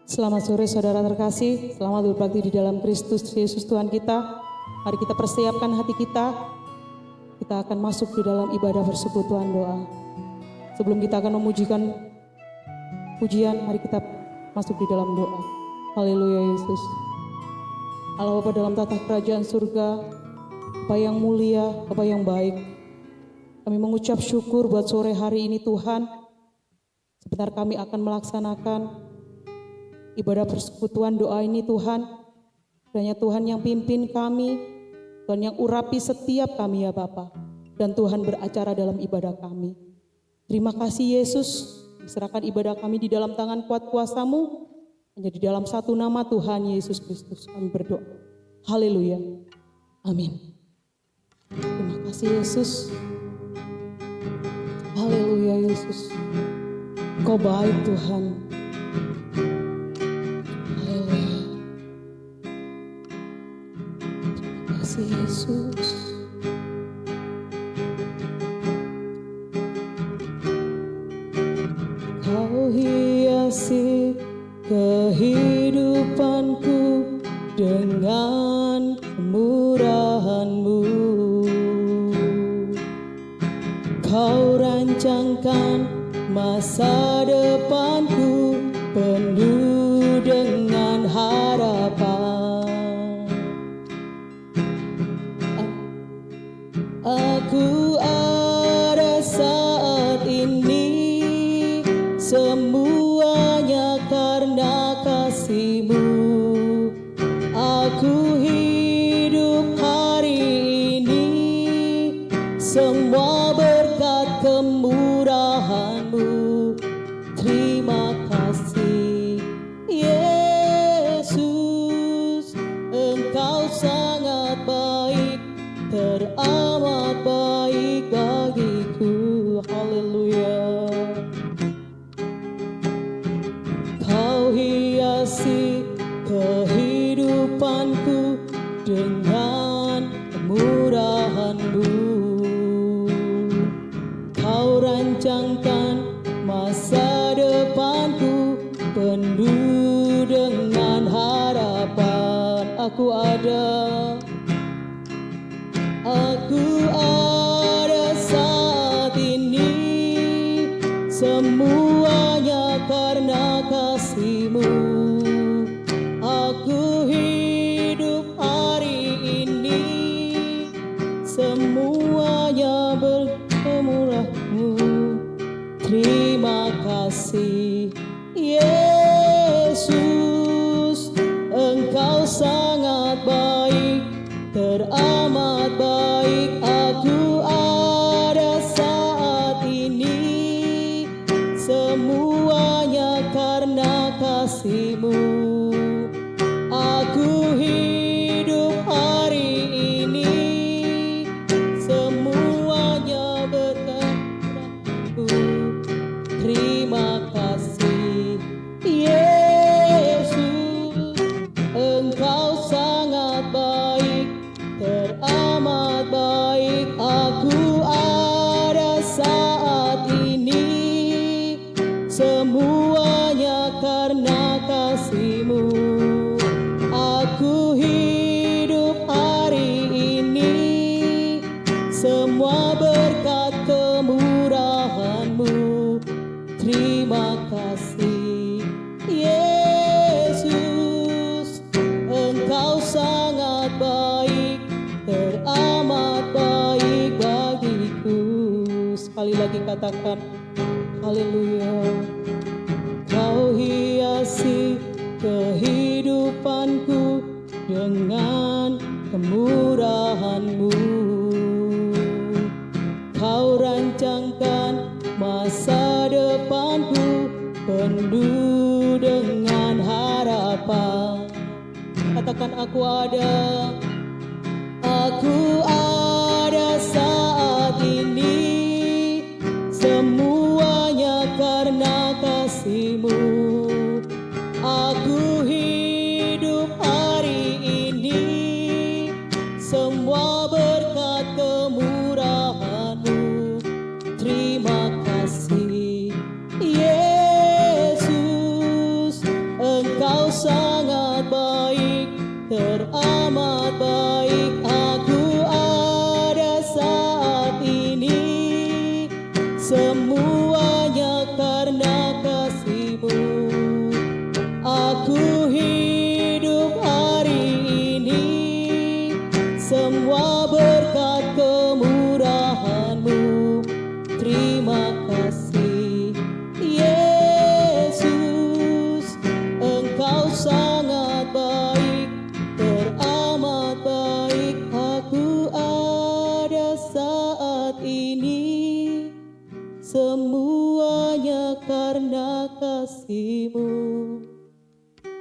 Selamat sore saudara terkasih, selamat berbakti di dalam Kristus Yesus Tuhan kita. Mari kita persiapkan hati kita akan masuk di dalam ibadah persekutuan doa. Sebelum kita akan memujikan pujian, mari kita masuk di dalam doa. Haleluya Yesus. Allah Bapa dalam tata kerajaan surga, Bapa yang mulia, Bapa yang baik. Kami mengucap syukur buat sore hari ini Tuhan. Sebentar kami akan melaksanakan ibadah persekutuan doa ini Tuhan. Kiranya Tuhan yang pimpin kami, Tuhan yang urapi setiap kami ya Bapa. Dan Tuhan beracara dalam ibadah kami. Terima kasih Yesus, serahkan ibadah kami di dalam tangan kuat kuasa-Mu. Hanya di dalam satu nama Tuhan Yesus Kristus kami berdoa. Haleluya. Amin. Terima kasih Yesus. Haleluya Yesus. Kau baik Tuhan. Haleluya. Terima kasih Yesus. Kau hiasi kehidupanku dengan kemurahan-Mu. Kau rancangkan masa depanku penuh dengan harapan. Aku ada saat ini, semuanya karena kasih-Mu. Aku hidup hari ini, semua berkat kemurahan-Mu. Terima kasih Yesus, Engkau sangat baik, teramat baik bagiku. Haleluya. Kau hiasi kehidupanku dengan kemurahan-Mu. Kau rancangkan masa depanku penuh dengan harapan. Aku ada saat ini, semuanya karena kasih-Mu. Aku hidup hari ini, semuanya berkemurahan-Mu. Terima kasih Yesus, Engkau sangat baik, teramat baik. Aku ada saat ini, semuanya karena kasih-Mu. Aku hidup hari ini, semuanya berkat-Mu. Terima kasih Yesus, Engkau sangat baik, teramat baik. Aku ada saat ini, semuanya karena kasih-Mu. Aku hidup hari ini, semua berkat kemurahan-Mu. Terima kasih Yesus, Engkau sangat baik, teramat baik bagiku. Sekali lagi katakan haleluya. Kau hiasi kehidupanku dengan kemurahan-Mu. Kau rancangkan masa depanku penuh dengan harapan. Katakan aku ada saat ini, semuanya karena kasih-Mu. Aku hidup hari ini, semua berkat kemurahan-Mu. Terima kasih Yesus, Engkau semuanya karena kasih-Mu.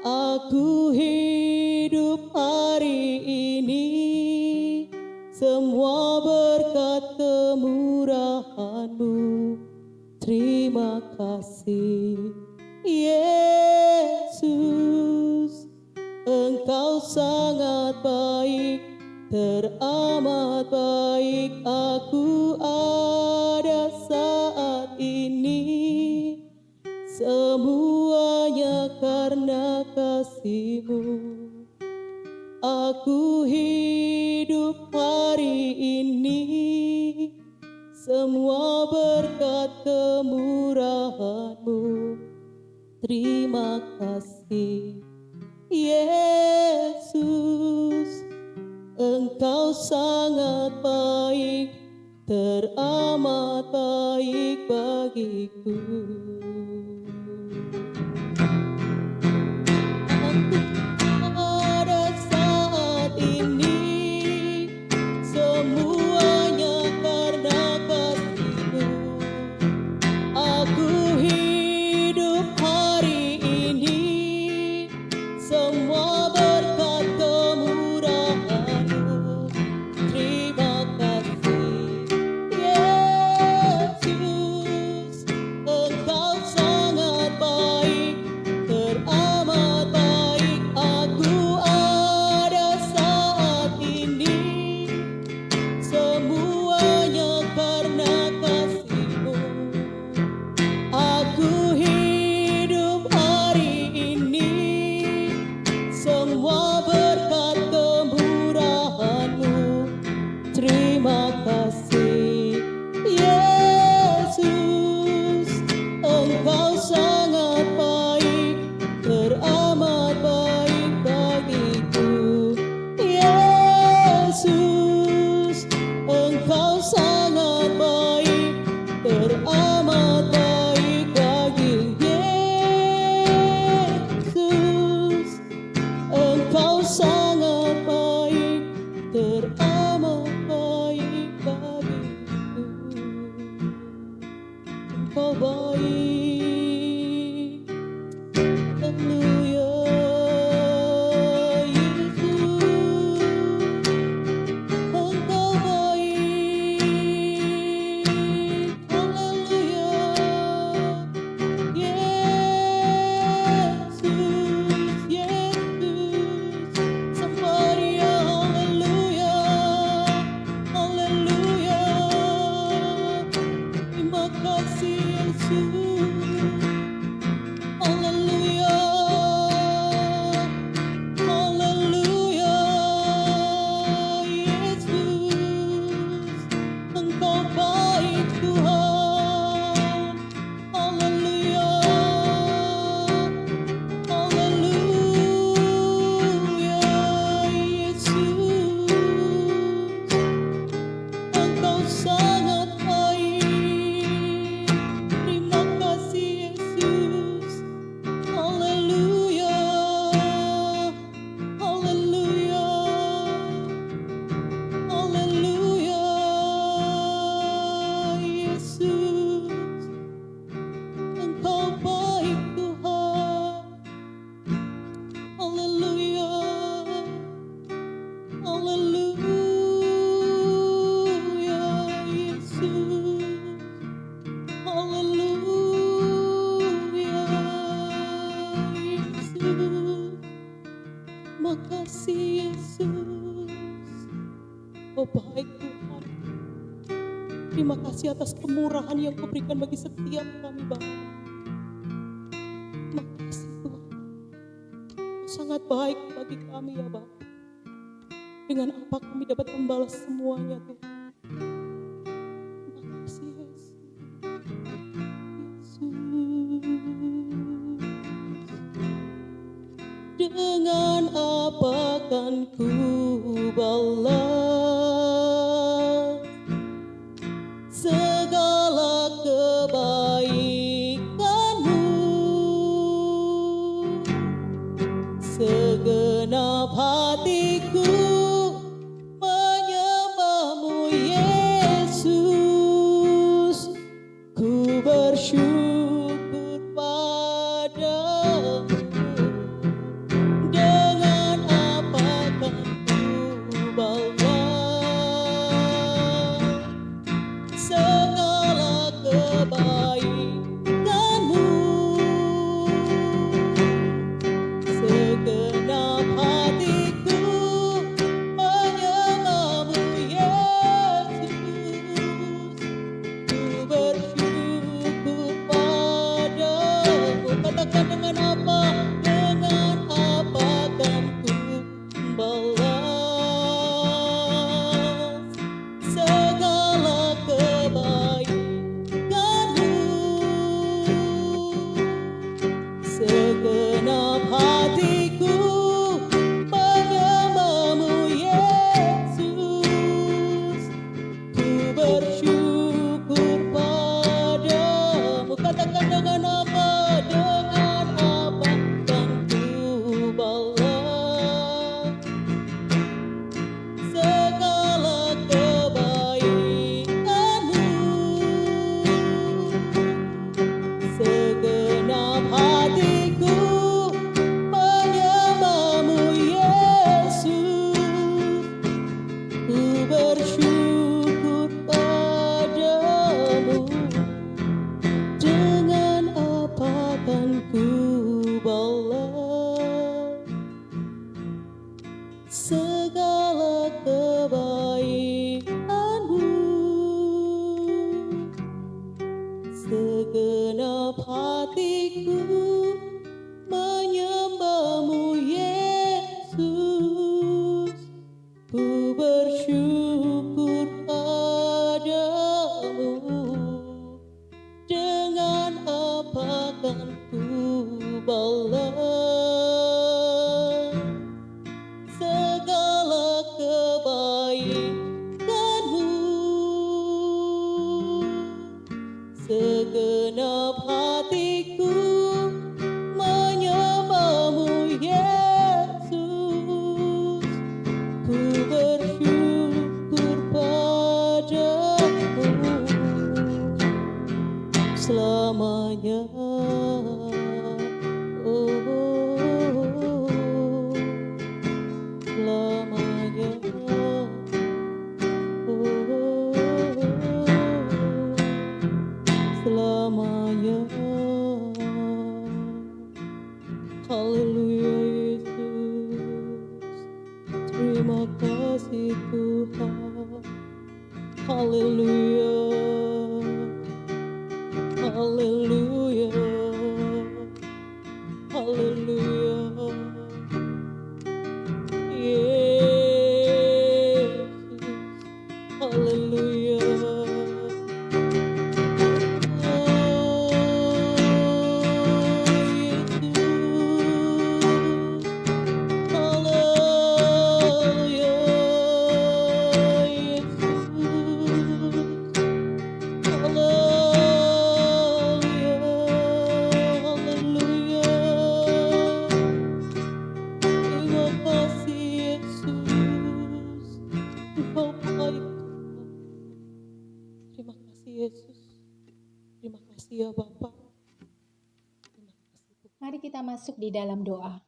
Aku hidup hari ini, semua berkat kemurahan-Mu. Terima kasih Yesus, Engkau sangat baik, teramat baik. Aku ada saat ini, semuanya karena kasih-Mu. Aku hidup hari ini, semua berkat kemurahan-Mu. Terima kasih Yesus, Engkau sangat baik, teramat baik bagiku. Aku ada saat ini, semuanya karena kasih-Mu. Aku hidup hari ini, semua berkat kemurahan-Mu. Terima kasih Yesus, Engkau sangat baik, teramat baik. Aku ada saat ini, semuanya karena kasih-Mu. Aku hidup hari ini, semua berkat kemurahan-Mu. Terima kasih Yesus, Engkau sangat baik, teramat baik bagiku. Yesus, Engkau sangat baik, teramat baik bagi Yesus, Engkau sangat baik, teramat baik bagiku. Engkau baik, haleluya Yesus, Engkau baik, haleluya Yesus, Yesus, somebody haleluya, haleluya. Terima kasih Yesus, haleluya, haleluya Yesus, Engkau baik Tuhan, haleluya, haleluya Yesus, Engkau sangat baik. Terima kasih Yesus, haleluya, haleluya, haleluya Yesus, Engkau baik Tuhan, haleluya, haleluya Yesus, haleluya Yesus. Makasih Yesus, Kau baik Tuhan. Terima kasih atas kemurahan yang Kau berikan bagi setiap kami Bapa. Makasih Tuhan, Kau sangat baik bagi kami ya Bapa. Dengan apa kami dapat membalas semuanya Tuhan. Makasih Yesus, Yesus. Dengan apa kan ku balas segala kebaikan-Mu? Segenap hatiku menyembah-Mu Yesus, ku bersyukur padamu. Dengan apa kan ku balas segala kebaikanmu. Segenap hatiku menyembahmu Yesus. Ku bersyukur padamu. Katakan dengan apa kan ku balas segala kebaikanmu. Segenap hatiku menyembahmu Yesus. Ku bersyukur padamu. Katakan dengan apa kan ku balas segala kebaikanmu. Segenap hatiku menyembahmu Yesus. Ku bersyukur padamu. Dengan apa kan ku balas segala kebaikanmu. Segenap hatiku menyembahmu Yesus. Ku bersyukur padamu. Dengan apa kan ku balas segala kebaikanmu. Segenap hatiku menyembahmu Yesus. Ku bersyukur padamu selamanya. Selamanya. Selamanya. Haleluya Yesus. Terima kasih Tuhan. Haleluya. Haleluya. Haleluya. Yesus. Haleluya. Terima kasih Yesus. Terima kasih ya Bapa. Terima kasih Tuhan. Mari kita masuk di dalam doa.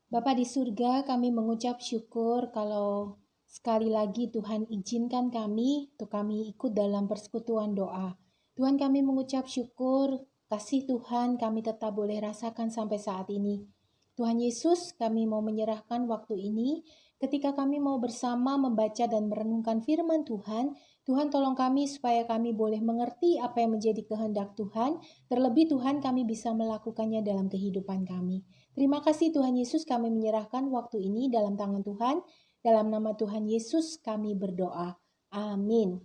Bapa di surga, kami mengucap syukur kalau sekali lagi Tuhan izinkan kami untuk kami ikut dalam persekutuan doa. Tuhan, kami mengucap syukur, kasih Tuhan kami tetap boleh rasakan sampai saat ini. Tuhan Yesus, kami mau menyerahkan waktu ini ketika kami mau bersama membaca dan merenungkan firman Tuhan. Tuhan, tolong kami supaya kami boleh mengerti apa yang menjadi kehendak Tuhan. Terlebih Tuhan, kami bisa melakukannya dalam kehidupan kami. Terima kasih Tuhan Yesus, kami menyerahkan waktu ini dalam tangan Tuhan. Dalam nama Tuhan Yesus kami berdoa. Amin.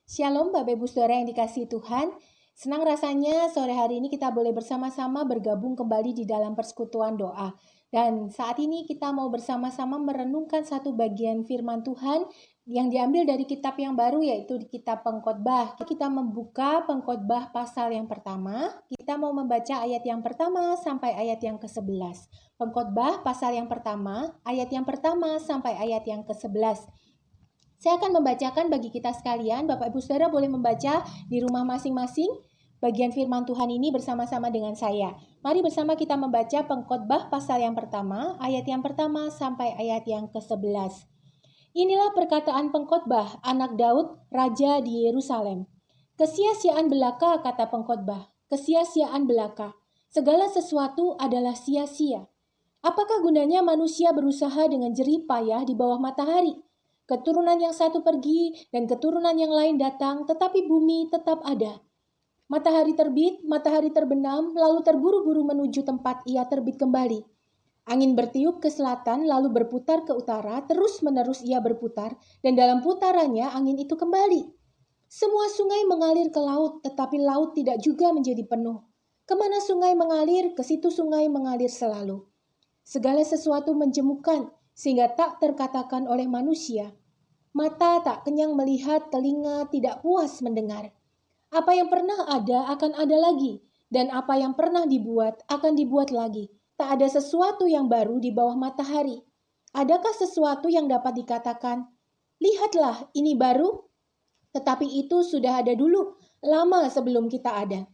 Shalom Bapak Ibu Saudara yang dikasihi Tuhan. Senang rasanya sore hari ini kita boleh bersama-sama bergabung kembali di dalam persekutuan doa. Dan saat ini kita mau bersama-sama merenungkan satu bagian firman Tuhan yang diambil dari kitab yang baru, yaitu di kitab Pengkhotbah. Kita membuka Pengkhotbah pasal yang pertama. Kita mau membaca ayat yang pertama sampai ayat yang ke-11. Pengkhotbah pasal yang pertama, ayat yang pertama sampai ayat yang ke-11. Saya akan membacakan bagi kita sekalian. Bapak Ibu Saudara boleh membaca di rumah masing-masing bagian firman Tuhan ini bersama-sama dengan saya. Mari bersama kita membaca Pengkhotbah pasal yang pertama, ayat yang pertama sampai ayat yang ke-11. Inilah perkataan pengkhotbah anak Daud, raja di Yerusalem. Kesia-siaan belaka, kata pengkhotbah. Kesia-siaan belaka. Segala sesuatu adalah sia-sia. Apakah gunanya manusia berusaha dengan jerih payah di bawah matahari? Keturunan yang satu pergi dan keturunan yang lain datang, tetapi bumi tetap ada. Matahari terbit, matahari terbenam, lalu terburu-buru menuju tempat ia terbit kembali. Angin bertiup ke selatan, lalu berputar ke utara, terus-menerus ia berputar, dan dalam putarannya angin itu kembali. Semua sungai mengalir ke laut, tetapi laut tidak juga menjadi penuh. Kemana sungai mengalir, ke situ sungai mengalir selalu. Segala sesuatu menjemukan, sehingga tak terkatakan oleh manusia. Mata tak kenyang melihat, telinga tidak puas mendengar. Apa yang pernah ada akan ada lagi, dan apa yang pernah dibuat akan dibuat lagi. Tak ada sesuatu yang baru di bawah matahari. Adakah sesuatu yang dapat dikatakan, lihatlah ini baru? Tetapi itu sudah ada dulu, lama sebelum kita ada.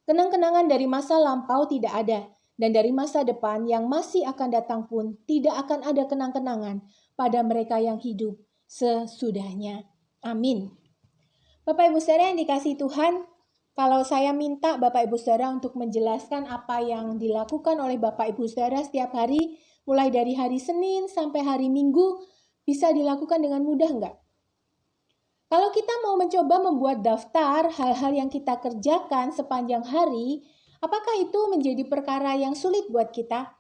Kenang-kenangan dari masa lampau tidak ada, dan dari masa depan yang masih akan datang pun tidak akan ada kenang-kenangan pada mereka yang hidup sesudahnya. Amin. Bapak Ibu Saudara yang dikasihi Tuhan, kalau saya minta Bapak Ibu Saudara untuk menjelaskan apa yang dilakukan oleh Bapak Ibu Saudara setiap hari, mulai dari hari Senin sampai hari Minggu, bisa dilakukan dengan mudah enggak? Kalau kita mau mencoba membuat daftar hal-hal yang kita kerjakan sepanjang hari, apakah itu menjadi perkara yang sulit buat kita?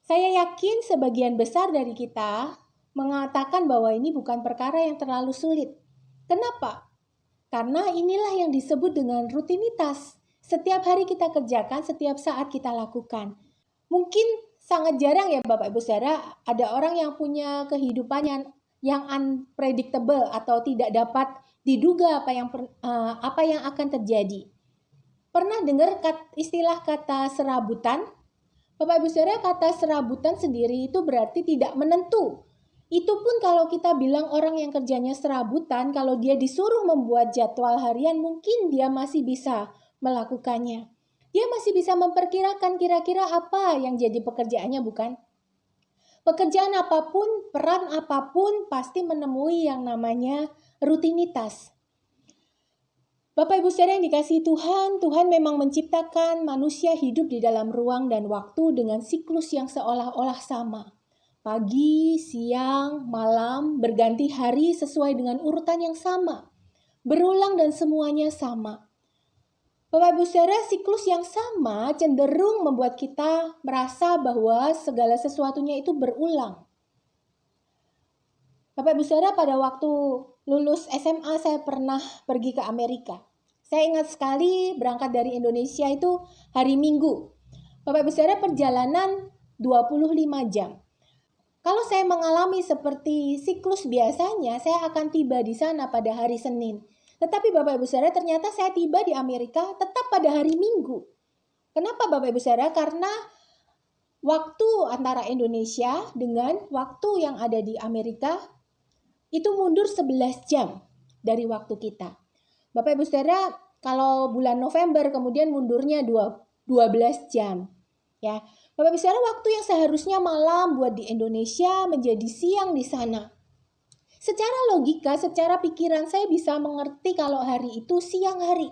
Saya yakin sebagian besar dari kita mengatakan bahwa ini bukan perkara yang terlalu sulit. Kenapa? Karena inilah yang disebut dengan rutinitas. Setiap hari kita kerjakan, setiap saat kita lakukan. Mungkin sangat jarang ya Bapak Ibu Saudara, ada orang yang punya kehidupan yang unpredictable atau tidak dapat diduga apa yang akan terjadi. Pernah dengar istilah kata serabutan? Bapak Ibu Saudara, kata serabutan sendiri itu berarti tidak menentu. Itu pun kalau kita bilang orang yang kerjanya serabutan, kalau dia disuruh membuat jadwal harian, mungkin dia masih bisa melakukannya. Dia masih bisa memperkirakan kira-kira apa yang jadi pekerjaannya, bukan? Pekerjaan apapun, peran apapun, pasti menemui yang namanya rutinitas. Bapak Ibu Saudara yang dikasihi Tuhan, Tuhan memang menciptakan manusia hidup di dalam ruang dan waktu dengan siklus yang seolah-olah sama. Pagi, siang, malam, berganti hari sesuai dengan urutan yang sama. Berulang dan semuanya sama. Bapak Ibu Saudara, siklus yang sama cenderung membuat kita merasa bahwa segala sesuatunya itu berulang. Bapak Ibu Saudara, pada waktu lulus SMA saya pernah pergi ke Amerika. Saya ingat sekali berangkat dari Indonesia itu hari Minggu. Bapak Ibu Saudara, perjalanan 25 jam. Kalau saya mengalami seperti siklus biasanya, saya akan tiba di sana pada hari Senin. Tetapi Bapak Ibu Saudara, ternyata saya tiba di Amerika tetap pada hari Minggu. Kenapa Bapak Ibu Saudara? Karena waktu antara Indonesia dengan waktu yang ada di Amerika itu mundur 11 jam dari waktu kita. Bapak Ibu Saudara, kalau bulan November kemudian mundurnya 12 jam. Ya. Bapak Ibu Saudara, waktu yang seharusnya malam buat di Indonesia menjadi siang di sana. Secara logika, secara pikiran saya bisa mengerti kalau hari itu siang hari.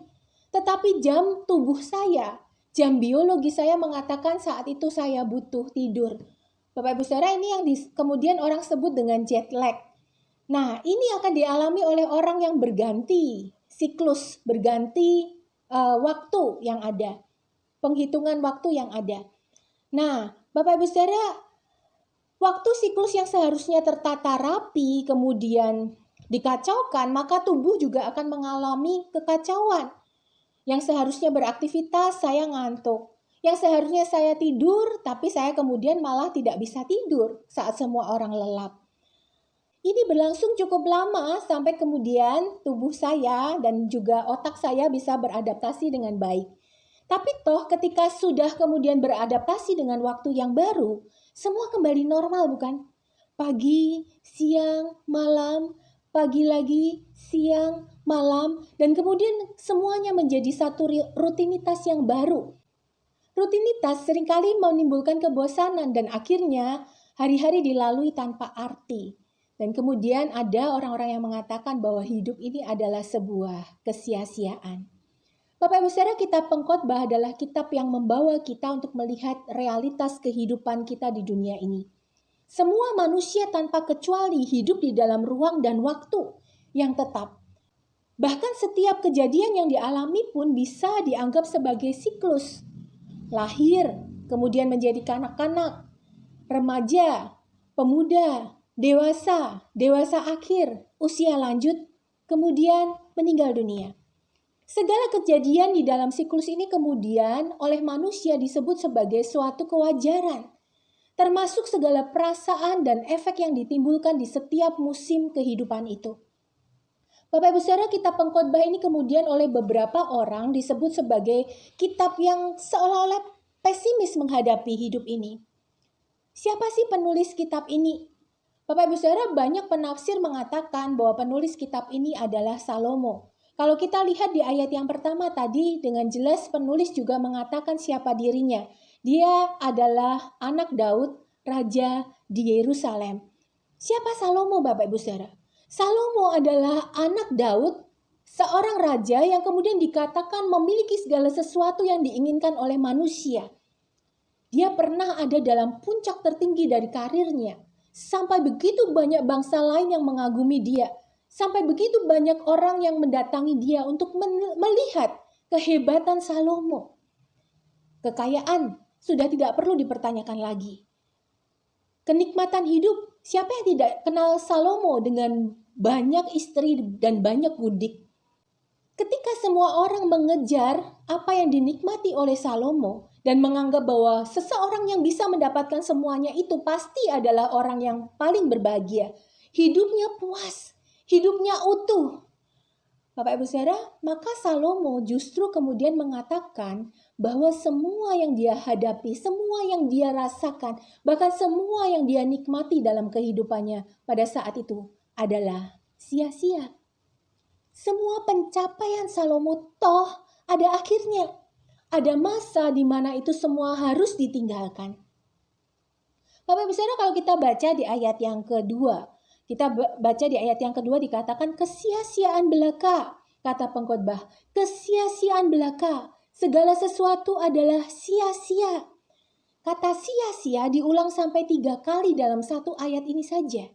Tetapi jam tubuh saya, jam biologi saya mengatakan saat itu saya butuh tidur. Bapak Ibu Saudara, ini yang kemudian orang sebut dengan jet lag. Nah, ini akan dialami oleh orang yang berganti siklus, berganti waktu yang ada, penghitungan waktu yang ada. Nah, Bapak Ibu Saudara, waktu siklus yang seharusnya tertata rapi kemudian dikacaukan, maka tubuh juga akan mengalami kekacauan. Yang seharusnya beraktivitas, saya ngantuk. Yang seharusnya saya tidur, tapi saya kemudian malah tidak bisa tidur saat semua orang lelap. Ini berlangsung cukup lama sampai kemudian tubuh saya dan juga otak saya bisa beradaptasi dengan baik. Tapi toh ketika sudah kemudian beradaptasi dengan waktu yang baru, semua kembali normal bukan? Pagi, siang, malam, pagi lagi, siang, malam, dan kemudian semuanya menjadi satu rutinitas yang baru. Rutinitas seringkali menimbulkan kebosanan dan akhirnya hari-hari dilalui tanpa arti. Dan kemudian ada orang-orang yang mengatakan bahwa hidup ini adalah sebuah kesia-siaan. Bapak Ibu Saudara, kitab Pengkhotbah adalah kitab yang membawa kita untuk melihat realitas kehidupan kita di dunia ini. Semua manusia tanpa kecuali hidup di dalam ruang dan waktu yang tetap. Bahkan setiap kejadian yang dialami pun bisa dianggap sebagai siklus. Lahir, kemudian menjadi kanak-kanak, remaja, pemuda, dewasa, dewasa akhir, usia lanjut, kemudian meninggal dunia. Segala kejadian di dalam siklus ini kemudian oleh manusia disebut sebagai suatu kewajaran, termasuk segala perasaan dan efek yang ditimbulkan di setiap musim kehidupan itu. Bapak Ibu Saudara, kitab Pengkhotbah ini kemudian oleh beberapa orang disebut sebagai kitab yang seolah-olah pesimis menghadapi hidup ini. Siapa sih penulis kitab ini? Bapak Ibu Saudara, banyak penafsir mengatakan bahwa penulis kitab ini adalah Salomo. Kalau kita lihat di ayat yang pertama tadi, dengan jelas penulis juga mengatakan siapa dirinya. Dia adalah anak Daud, raja di Yerusalem. Siapa Salomo, Bapak Ibu Saudara? Salomo adalah anak Daud, seorang raja yang kemudian dikatakan memiliki segala sesuatu yang diinginkan oleh manusia. Dia pernah ada dalam puncak tertinggi dari karirnya. Sampai begitu banyak bangsa lain yang mengagumi dia. Sampai begitu banyak orang yang mendatangi dia untuk melihat kehebatan Salomo. Kekayaan sudah tidak perlu dipertanyakan lagi. Kenikmatan hidup, siapa yang tidak kenal Salomo dengan banyak istri dan banyak budik? Ketika semua orang mengejar apa yang dinikmati oleh Salomo dan menganggap bahwa seseorang yang bisa mendapatkan semuanya itu pasti adalah orang yang paling berbahagia. Hidupnya puas, hidupnya utuh. Bapak Ibu Saudara, maka Salomo justru kemudian mengatakan bahwa semua yang dia hadapi, semua yang dia rasakan, bahkan semua yang dia nikmati dalam kehidupannya pada saat itu adalah sia-sia. Semua pencapaian Salomo toh ada akhirnya. Ada masa di mana itu semua harus ditinggalkan. Bapak Ibu Saudara, kalau kita baca di ayat yang kedua, dikatakan kesia-siaan belaka, kata pengkhotbah, kesia-siaan belaka, segala sesuatu adalah sia-sia. Kata sia-sia diulang sampai 3 kali dalam satu ayat ini saja.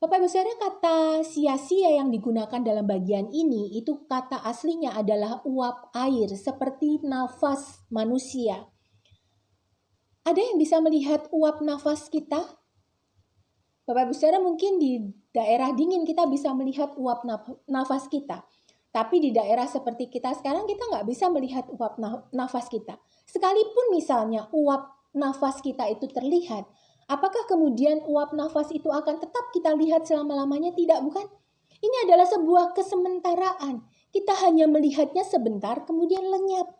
Bapak Ibu Saudara, kata sia-sia yang digunakan dalam bagian ini, itu kata aslinya adalah uap air, seperti nafas manusia. Ada yang bisa melihat uap nafas kita? Bapak Ibu Saudara, mungkin di daerah dingin kita bisa melihat uap nafas kita. Tapi di daerah seperti kita sekarang kita nggak bisa melihat uap nafas kita. Sekalipun misalnya uap nafas kita itu terlihat, apakah kemudian uap nafas itu akan tetap kita lihat selama-lamanya? Tidak, bukan? Ini adalah sebuah kesementaraan. Kita hanya melihatnya sebentar kemudian lenyap.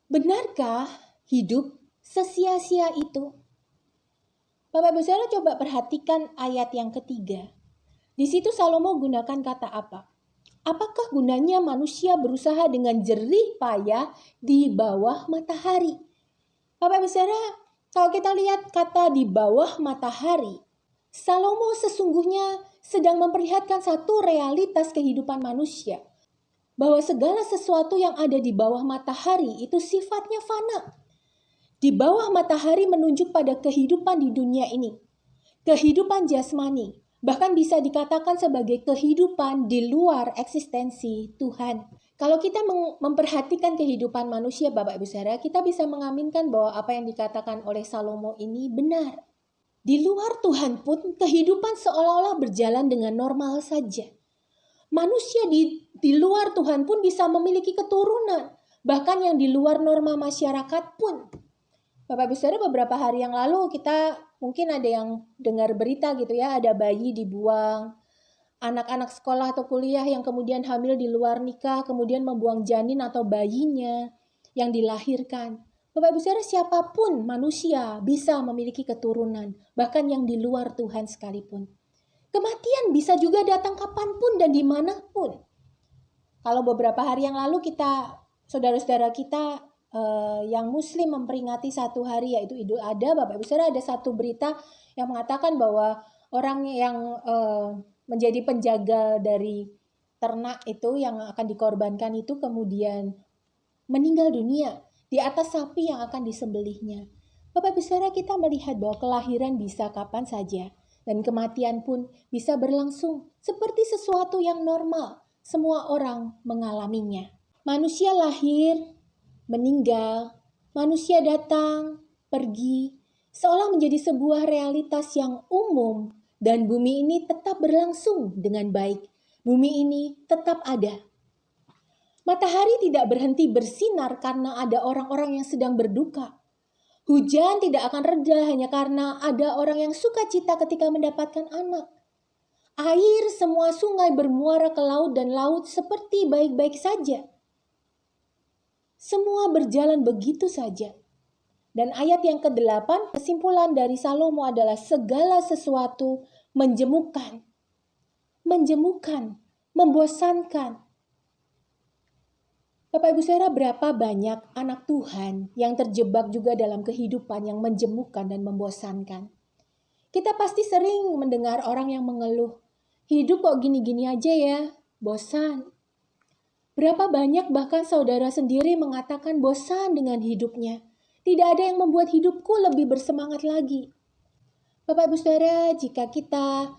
Benarkah hidup sesia-sia itu? Bapak Ibu Saudara, coba perhatikan ayat yang ketiga. Di situ Salomo gunakan kata apa? Apakah gunanya manusia berusaha dengan jerih payah di bawah matahari? Bapak Ibu Saudara, kalau kita lihat kata di bawah matahari, Salomo sesungguhnya sedang memperlihatkan satu realitas kehidupan manusia. Bahwa segala sesuatu yang ada di bawah matahari itu sifatnya fana. Di bawah matahari menunjuk pada kehidupan di dunia ini. Kehidupan jasmani, bahkan bisa dikatakan sebagai kehidupan di luar eksistensi Tuhan. Kalau kita memperhatikan kehidupan manusia, Bapak Ibu Saudara, kita bisa mengaminkan bahwa apa yang dikatakan oleh Salomo ini benar. Di luar Tuhan pun kehidupan seolah-olah berjalan dengan normal saja. Manusia di luar Tuhan pun bisa memiliki keturunan, bahkan yang di luar norma masyarakat pun. Bapak Ibu Saudara, beberapa hari yang lalu kita mungkin ada yang dengar berita gitu ya, ada bayi dibuang, anak-anak sekolah atau kuliah yang kemudian hamil di luar nikah, kemudian membuang janin atau bayinya yang dilahirkan. Bapak Ibu Saudara, siapapun manusia bisa memiliki keturunan, bahkan yang di luar Tuhan sekalipun. Kematian bisa juga datang kapanpun dan dimanapun. Kalau beberapa hari yang lalu saudara-saudara kita yang muslim memperingati satu hari yaitu Idul Adha, Bapak Ibu Saudara, ada satu berita yang mengatakan bahwa orang yang menjadi penjaga dari ternak itu yang akan dikorbankan itu kemudian meninggal dunia di atas sapi yang akan disembelihnya. Bapak Ibu Saudara, kita melihat bahwa kelahiran bisa kapan saja dan kematian pun bisa berlangsung seperti sesuatu yang normal. Semua orang mengalaminya. Manusia lahir, meninggal, manusia datang, pergi, seolah menjadi sebuah realitas yang umum dan bumi ini tetap berlangsung dengan baik. Bumi ini tetap ada. Matahari tidak berhenti bersinar karena ada orang-orang yang sedang berduka. Hujan tidak akan reda hanya karena ada orang yang sukacita ketika mendapatkan anak. Air semua sungai bermuara ke laut dan laut seperti baik-baik saja. Semua berjalan begitu saja. Dan ayat yang ke-8, kesimpulan dari Salomo adalah segala sesuatu menjemukan, membosankan. Bapak Ibu Saudara, berapa banyak anak Tuhan yang terjebak juga dalam kehidupan yang menjemukan dan membosankan. Kita pasti sering mendengar orang yang mengeluh, hidup kok gini-gini aja ya, bosan. Berapa banyak bahkan saudara sendiri mengatakan bosan dengan hidupnya. Tidak ada yang membuat hidupku lebih bersemangat lagi. Bapak Ibu Saudara, jika kita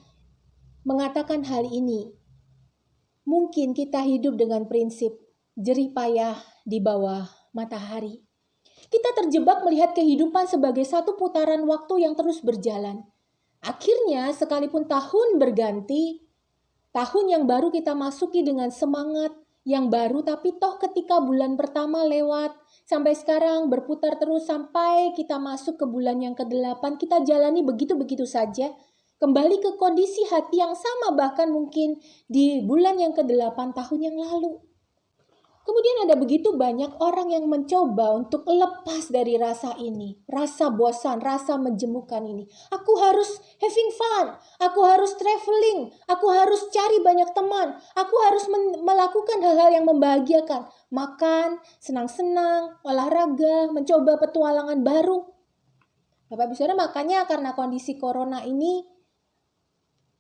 mengatakan hal ini, mungkin kita hidup dengan prinsip jerih payah di bawah matahari. Kita terjebak melihat kehidupan sebagai satu putaran waktu yang terus berjalan. Akhirnya, sekalipun tahun berganti, tahun yang baru kita masuki dengan semangat yang baru, tapi toh ketika bulan pertama lewat, sampai sekarang berputar terus sampai kita masuk ke bulan yang ke-8, kita jalani begitu-begitu saja. Kembali ke kondisi hati yang sama bahkan mungkin di bulan yang ke-8 tahun yang lalu. Kemudian ada begitu banyak orang yang mencoba untuk lepas dari rasa ini. Rasa bosan, rasa menjemukan ini. Aku harus having fun, aku harus traveling, aku harus cari banyak teman. Aku harus melakukan hal-hal yang membahagiakan. Makan, senang-senang, olahraga, mencoba petualangan baru. Bapak Ibu Saudara, makanya karena kondisi corona ini,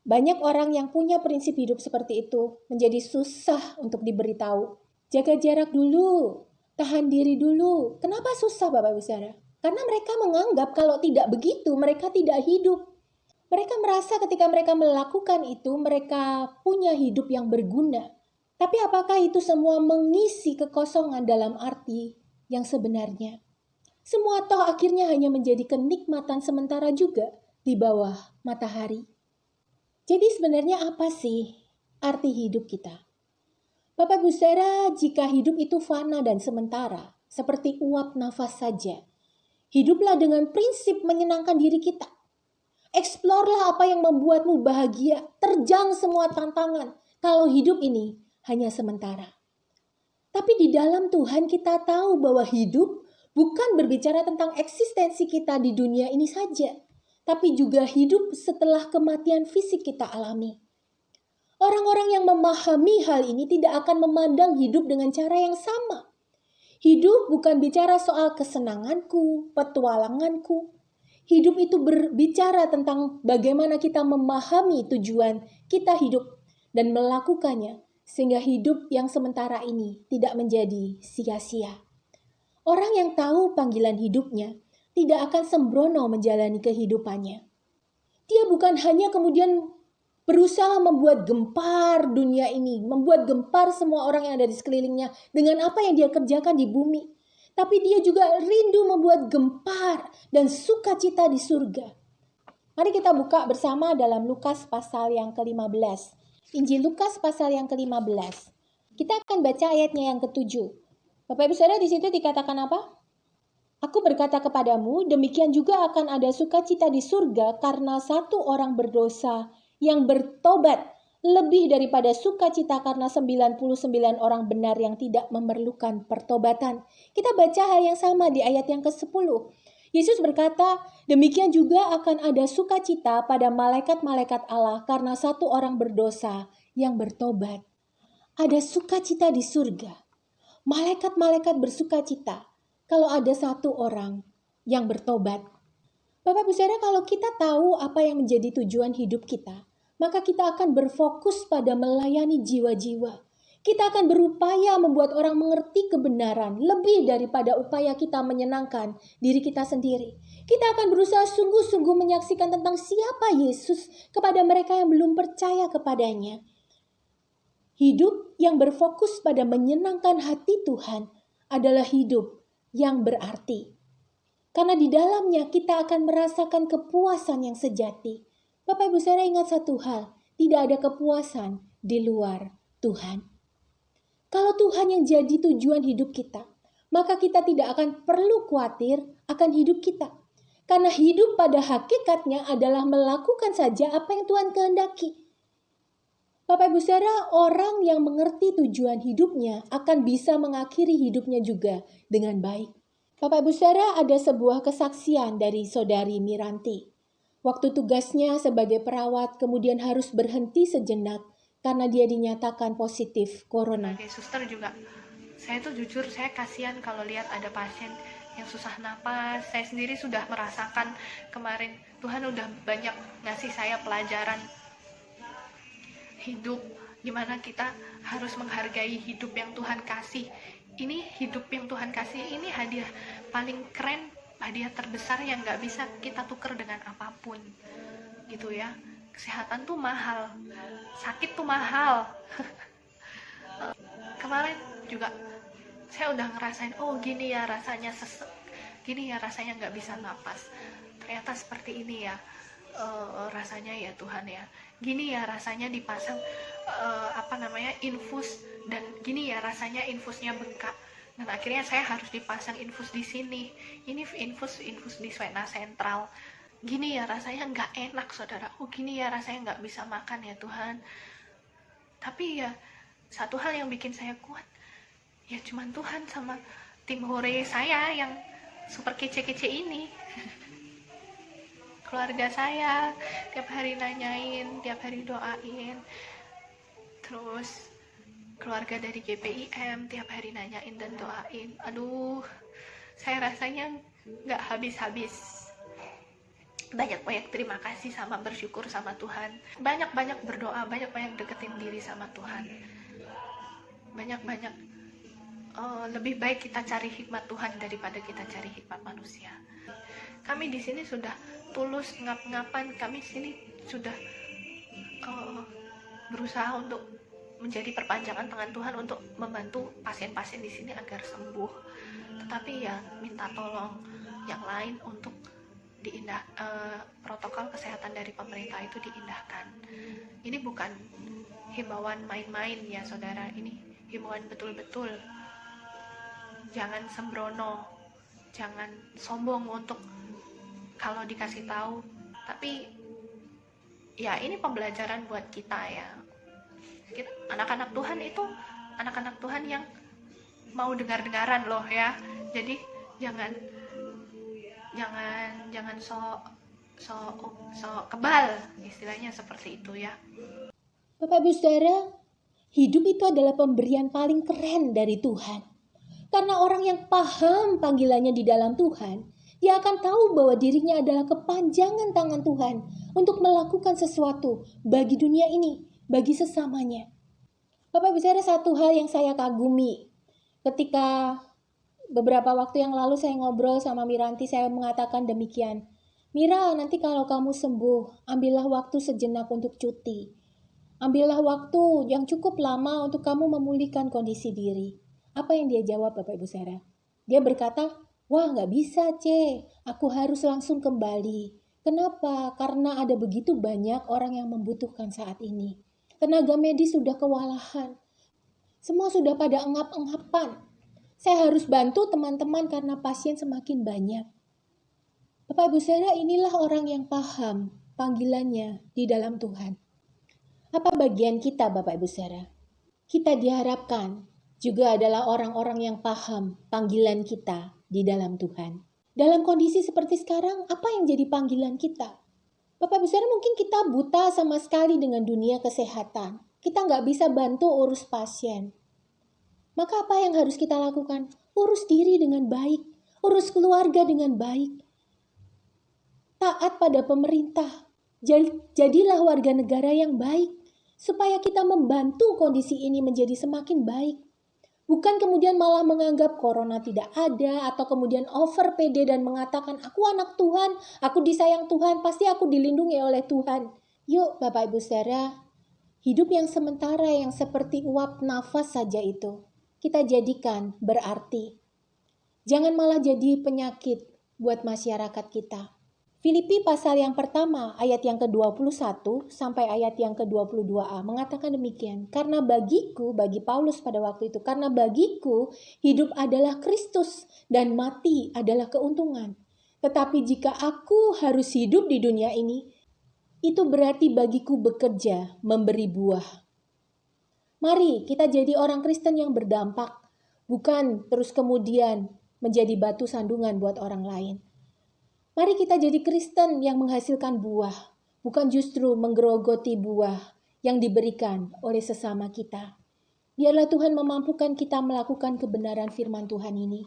banyak orang yang punya prinsip hidup seperti itu menjadi susah untuk diberitahu. Jaga jarak dulu, tahan diri dulu. Kenapa susah Bapak Ibu Saudara? Karena mereka menganggap kalau tidak begitu mereka tidak hidup. Mereka merasa ketika mereka melakukan itu mereka punya hidup yang berguna. Tapi apakah itu semua mengisi kekosongan dalam arti yang sebenarnya? Semua toh akhirnya hanya menjadi kenikmatan sementara juga di bawah matahari. Jadi sebenarnya apa sih arti hidup kita? Bapak Ibu Saudara, jika hidup itu fana dan sementara, seperti uap nafas saja, hiduplah dengan prinsip menyenangkan diri kita. Eksplorlah apa yang membuatmu bahagia, terjang semua tantangan, kalau hidup ini hanya sementara. Tapi di dalam Tuhan kita tahu bahwa hidup bukan berbicara tentang eksistensi kita di dunia ini saja, tapi juga hidup setelah kematian fisik kita alami. Orang-orang yang memahami hal ini tidak akan memandang hidup dengan cara yang sama. Hidup bukan bicara soal kesenanganku, petualanganku. Hidup itu berbicara tentang bagaimana kita memahami tujuan kita hidup dan melakukannya sehingga hidup yang sementara ini tidak menjadi sia-sia. Orang yang tahu panggilan hidupnya tidak akan sembrono menjalani kehidupannya. Dia bukan hanya kemudian berusaha membuat gempar dunia ini, membuat gempar semua orang yang ada di sekelilingnya dengan apa yang dia kerjakan di bumi. Tapi dia juga rindu membuat gempar dan sukacita di surga. Mari kita buka bersama dalam Lukas pasal yang ke-15. Injil Lukas pasal yang ke-15. Kita akan baca ayatnya yang ke-7. Bapak Ibu Saudara, di situ dikatakan apa? Aku berkata kepadamu, demikian juga akan ada sukacita di surga karena satu orang berdosa yang bertobat lebih daripada sukacita karena 99 orang benar yang tidak memerlukan pertobatan. Kita baca hal yang sama di ayat yang ke-10. Yesus berkata, demikian juga akan ada sukacita pada malaikat-malaikat Allah karena satu orang berdosa yang bertobat. Ada sukacita di surga. Malaikat-malaikat bersukacita kalau ada satu orang yang bertobat. Bapak Ibu Saudara, kalau kita tahu apa yang menjadi tujuan hidup kita, maka kita akan berfokus pada melayani jiwa-jiwa. Kita akan berupaya membuat orang mengerti kebenaran lebih daripada upaya kita menyenangkan diri kita sendiri. Kita akan berusaha sungguh-sungguh menyaksikan tentang siapa Yesus kepada mereka yang belum percaya kepadanya. Hidup yang berfokus pada menyenangkan hati Tuhan adalah hidup yang berarti. Karena di dalamnya kita akan merasakan kepuasan yang sejati. Bapak Ibu Saudara, ingat satu hal, tidak ada kepuasan di luar Tuhan. Kalau Tuhan yang jadi tujuan hidup kita, maka kita tidak akan perlu khawatir akan hidup kita. Karena hidup pada hakikatnya adalah melakukan saja apa yang Tuhan kehendaki. Bapak Ibu Saudara, orang yang mengerti tujuan hidupnya akan bisa mengakhiri hidupnya juga dengan baik. Bapak Ibu Saudara, ada sebuah kesaksian dari saudari Miranti. Waktu tugasnya sebagai perawat kemudian harus berhenti sejenak karena dia dinyatakan positif corona. Sebagai suster juga, saya tuh jujur saya kasihan kalau lihat ada pasien yang susah napas. Saya sendiri sudah merasakan kemarin, Tuhan udah banyak ngasih saya pelajaran hidup, gimana kita harus menghargai hidup yang Tuhan kasih. Ini hidup yang Tuhan kasih ini hadiah paling keren, hadiah terbesar yang gak bisa kita tuker dengan apapun gitu ya. Kesehatan tuh mahal, sakit tuh mahal. Kemarin juga saya udah ngerasain, oh gini ya rasanya sesek, gini ya rasanya gak bisa napas, ternyata seperti ini ya rasanya ya Tuhan ya, gini ya rasanya dipasang infus, dan gini ya rasanya infusnya bengkak, dan akhirnya saya harus dipasang infus di sini, ini infus di vena sentral, gini ya rasanya nggak enak saudara, oh gini ya rasanya nggak bisa makan ya Tuhan. Tapi ya satu hal yang bikin saya kuat, ya cuman Tuhan sama tim hore saya yang super kece-kece ini. Keluarga saya tiap hari nanyain, tiap hari doain, terus keluarga dari GPIM tiap hari nanyain dan doain. Aduh, saya rasanya nggak habis-habis. Banyak-banyak terima kasih sama bersyukur sama Tuhan, banyak-banyak berdoa, banyak-banyak deketin diri sama Tuhan, banyak-banyak lebih baik kita cari hikmat Tuhan daripada kita cari hikmat manusia. Kami di sini sudah tulus ngap-ngapan, kami sini sudah berusaha untuk menjadi perpanjangan tangan Tuhan untuk membantu pasien-pasien di sini agar sembuh. Tetapi ya minta tolong yang lain untuk protokol kesehatan dari pemerintah itu diindahkan. Ini bukan himbauan main-main ya saudara, ini himbauan betul-betul. Jangan sembrono, jangan sombong untuk kalau dikasih tahu. Tapi ya ini pembelajaran buat kita ya. Anak-anak Tuhan itu anak-anak Tuhan yang mau dengar-dengaran loh ya. Jadi jangan so kebal, istilahnya seperti itu ya. Bapak Ibu Saudara, hidup itu adalah pemberian paling keren dari Tuhan. Karena orang yang paham panggilannya di dalam Tuhan, dia akan tahu bahwa dirinya adalah kepanjangan tangan Tuhan untuk melakukan sesuatu bagi dunia ini, bagi sesamanya. Bapak Ibu Saudara, satu hal yang saya kagumi ketika beberapa waktu yang lalu saya ngobrol sama Miranti, saya mengatakan demikian. Mira, nanti kalau kamu sembuh, ambillah waktu sejenak untuk cuti. Ambillah waktu yang cukup lama untuk kamu memulihkan kondisi diri. Apa yang dia jawab Bapak Ibu Saudara? Dia berkata, wah gak bisa aku harus langsung kembali. Kenapa? Karena ada begitu banyak orang yang membutuhkan saat ini. Tenaga medis sudah kewalahan. Semua sudah pada engap-engapan. Saya harus bantu teman-teman karena pasien semakin banyak. Bapak Ibu Saudara, inilah orang yang paham panggilannya di dalam Tuhan. Apa bagian kita Bapak Ibu Saudara? Kita diharapkan juga adalah orang-orang yang paham panggilan kita di dalam Tuhan. Dalam kondisi seperti sekarang, apa yang jadi panggilan kita? Bapak Ibu Saudara, mungkin kita buta sama sekali dengan dunia kesehatan. Kita nggak bisa bantu urus pasien. Maka apa yang harus kita lakukan? Urus diri dengan baik, urus keluarga dengan baik. Taat pada pemerintah. Jadilah warga negara yang baik, supaya kita membantu kondisi ini menjadi semakin baik. Bukan kemudian malah menganggap corona tidak ada, atau kemudian over pede dan mengatakan, aku anak Tuhan, aku disayang Tuhan, pasti aku dilindungi oleh Tuhan. Yuk Bapak Ibu Saudara, hidup yang sementara yang seperti uap nafas saja itu, kita jadikan berarti. Jangan malah jadi penyakit buat masyarakat kita. Filipi pasal yang pertama ayat yang ke-21 sampai ayat yang ke-22a mengatakan demikian. Karena bagiku, bagi Paulus pada waktu itu, karena bagiku hidup adalah Kristus dan mati adalah keuntungan. Tetapi jika aku harus hidup di dunia ini, itu berarti bagiku bekerja, memberi buah. Mari kita jadi orang Kristen yang berdampak, bukan terus kemudian menjadi batu sandungan buat orang lain. Mari kita jadi Kristen yang menghasilkan buah, bukan justru menggerogoti buah yang diberikan oleh sesama kita. Biarlah Tuhan memampukan kita melakukan kebenaran firman Tuhan ini.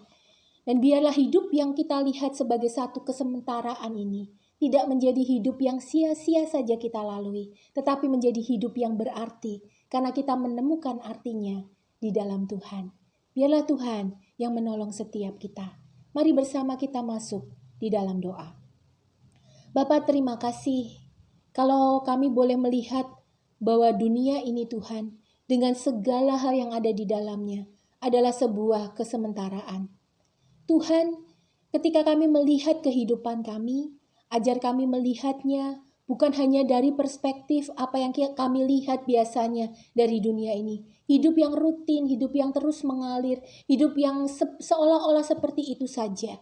Dan biarlah hidup yang kita lihat sebagai satu kesementaraan ini tidak menjadi hidup yang sia-sia saja kita lalui, tetapi menjadi hidup yang berarti karena kita menemukan artinya di dalam Tuhan. Biarlah Tuhan yang menolong setiap kita. Mari bersama kita masuk di dalam doa. Bapa, terima kasih kalau kami boleh melihat bahwa dunia ini Tuhan dengan segala hal yang ada di dalamnya adalah sebuah kesementaraan. Tuhan, ketika kami melihat kehidupan kami, ajar kami melihatnya bukan hanya dari perspektif apa yang kami lihat biasanya dari dunia ini. Hidup yang rutin, hidup yang terus mengalir, hidup yang seolah-olah seperti itu saja.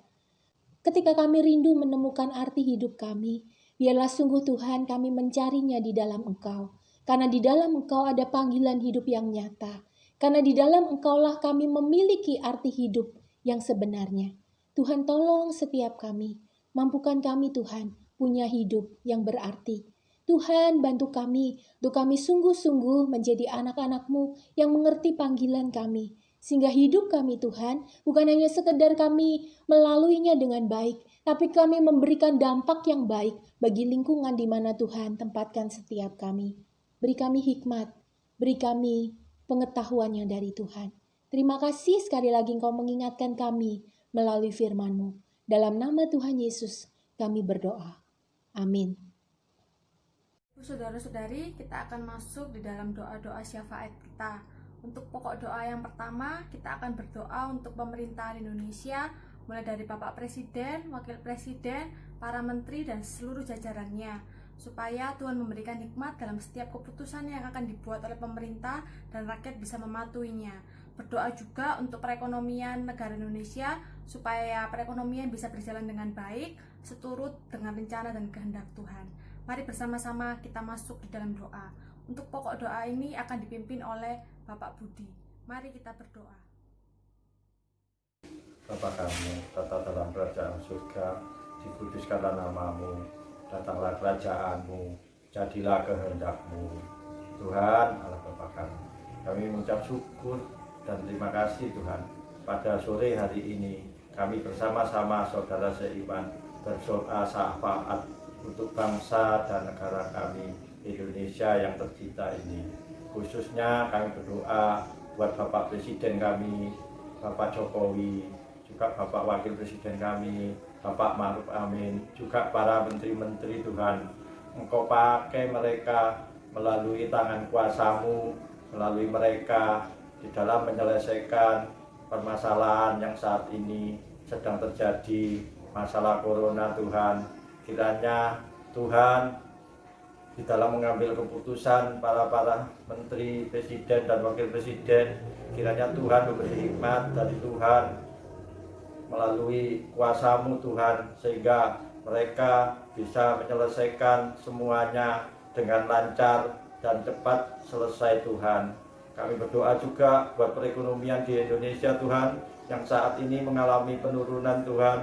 Ketika kami rindu menemukan arti hidup kami, biarlah sungguh Tuhan kami mencarinya di dalam Engkau. Karena di dalam Engkau ada panggilan hidup yang nyata. Karena di dalam Engkaulah kami memiliki arti hidup yang sebenarnya. Tuhan tolong setiap kami, mampukan kami Tuhan punya hidup yang berarti. Tuhan bantu kami, untuk kami sungguh-sungguh menjadi anak-anak-Mu yang mengerti panggilan kami. Sehingga hidup kami Tuhan bukan hanya sekedar kami melaluinya dengan baik, tapi kami memberikan dampak yang baik bagi lingkungan di mana Tuhan tempatkan setiap kami. Beri kami hikmat, beri kami pengetahuan yang dari Tuhan. Terima kasih sekali lagi Engkau mengingatkan kami melalui firman-Mu. Dalam nama Tuhan Yesus kami berdoa. Amin. Saudara-saudari, kita akan masuk di dalam doa-doa syafaat kita. Untuk pokok doa yang pertama, kita akan berdoa untuk pemerintahan Indonesia, mulai dari Bapak Presiden, Wakil Presiden, para menteri, dan seluruh jajarannya, supaya Tuhan memberikan hikmat dalam setiap keputusan yang akan dibuat oleh pemerintah dan rakyat bisa mematuhinya. Berdoa juga untuk perekonomian negara Indonesia, supaya perekonomian bisa berjalan dengan baik, seturut dengan rencana dan kehendak Tuhan. Mari bersama-sama kita masuk di dalam doa. Untuk pokok doa ini akan dipimpin oleh Bapak Budi. Mari kita berdoa. Bapa kami, tata dalam kerajaan surga, dikuduskanlah nama-Mu, datanglah kerajaan-Mu, jadilah kehendak-Mu. Tuhan, Allah Bapa kami mengucap syukur dan terima kasih Tuhan. Pada sore hari ini, kami bersama-sama saudara seiman berdoa syafaat untuk bangsa dan negara kami, Indonesia yang tercinta ini. Khususnya kami berdoa buat Bapak Presiden kami, Bapak Jokowi, juga Bapak Wakil Presiden kami, Bapak Ma'ruf Amin, juga para menteri-menteri Tuhan. Engkau pakai mereka melalui tangan kuasa-Mu, melalui mereka di dalam menyelesaikan permasalahan yang saat ini sedang terjadi, masalah corona Tuhan. Kiranya Tuhan di dalam mengambil keputusan para menteri, presiden dan wakil presiden, kiranya Tuhan memberi hikmat dari Tuhan melalui kuasa-Mu Tuhan, sehingga mereka bisa menyelesaikan semuanya dengan lancar dan cepat selesai Tuhan. Kami berdoa juga buat perekonomian di Indonesia Tuhan, yang saat ini mengalami penurunan Tuhan.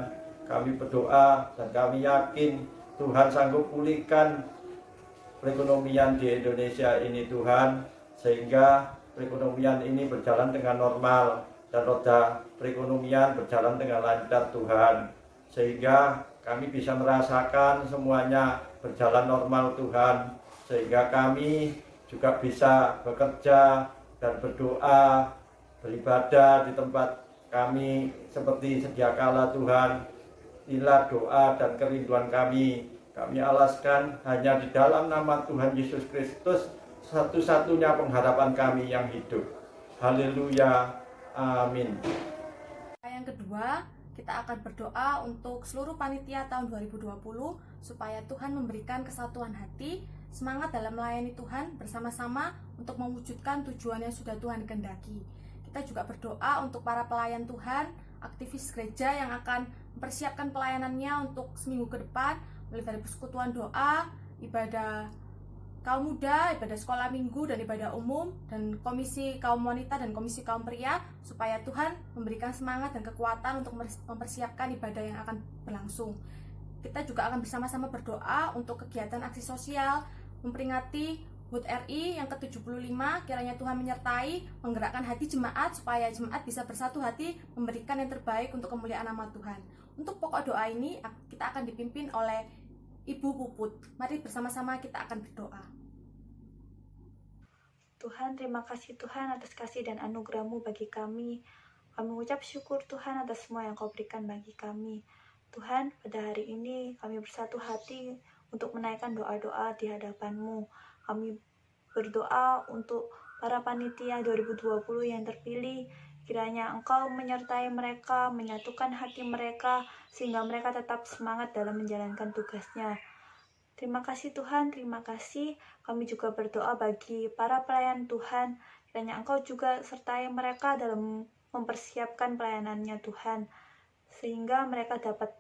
kami berdoa dan kami yakin Tuhan sanggup pulihkan perekonomian di Indonesia ini Tuhan, sehingga perekonomian ini berjalan dengan normal dan roda perekonomian berjalan dengan lancar Tuhan, sehingga kami bisa merasakan semuanya berjalan normal Tuhan, sehingga kami juga bisa bekerja dan berdoa, beribadah di tempat kami seperti sedia kala Tuhan. Inilah doa dan kerinduan kami. Kami alaskan hanya di dalam nama Tuhan Yesus Kristus, satu-satunya pengharapan kami yang hidup. Haleluya. Amin. Yang kedua, kita akan berdoa untuk seluruh panitia tahun 2020 supaya Tuhan memberikan kesatuan hati, semangat dalam melayani Tuhan bersama-sama untuk mewujudkan tujuan yang sudah Tuhan kehendaki. Kita juga berdoa untuk para pelayan Tuhan, aktivis gereja yang akan mempersiapkan pelayanannya untuk seminggu ke depan, mulai dari persekutuan doa, ibadah kaum muda, ibadah sekolah minggu, dan ibadah umum, dan komisi kaum wanita dan komisi kaum pria, supaya Tuhan memberikan semangat dan kekuatan untuk mempersiapkan ibadah yang akan berlangsung. Kita juga akan bersama-sama berdoa untuk kegiatan aksi sosial, memperingati HUT RI yang ke-75, kiranya Tuhan menyertai, menggerakkan hati jemaat, supaya jemaat bisa bersatu hati, memberikan yang terbaik untuk kemuliaan nama Tuhan. Untuk pokok doa ini, kita akan dipimpin oleh Ibu Puput. Mari bersama-sama kita akan berdoa. Tuhan, terima kasih Tuhan atas kasih dan anugerah-Mu bagi kami. Kami mengucap syukur Tuhan atas semua yang Kau berikan bagi kami. Tuhan, pada hari ini kami bersatu hati untuk menaikkan doa-doa di hadapan-Mu. Kami berdoa untuk para panitia 2020 yang terpilih. Kiranya Engkau menyertai mereka, menyatukan hati mereka, sehingga mereka tetap semangat dalam menjalankan tugasnya. Terima kasih Tuhan, terima kasih. Kami juga berdoa bagi para pelayan Tuhan. Kiranya Engkau juga sertai mereka dalam mempersiapkan pelayanannya Tuhan, sehingga mereka dapat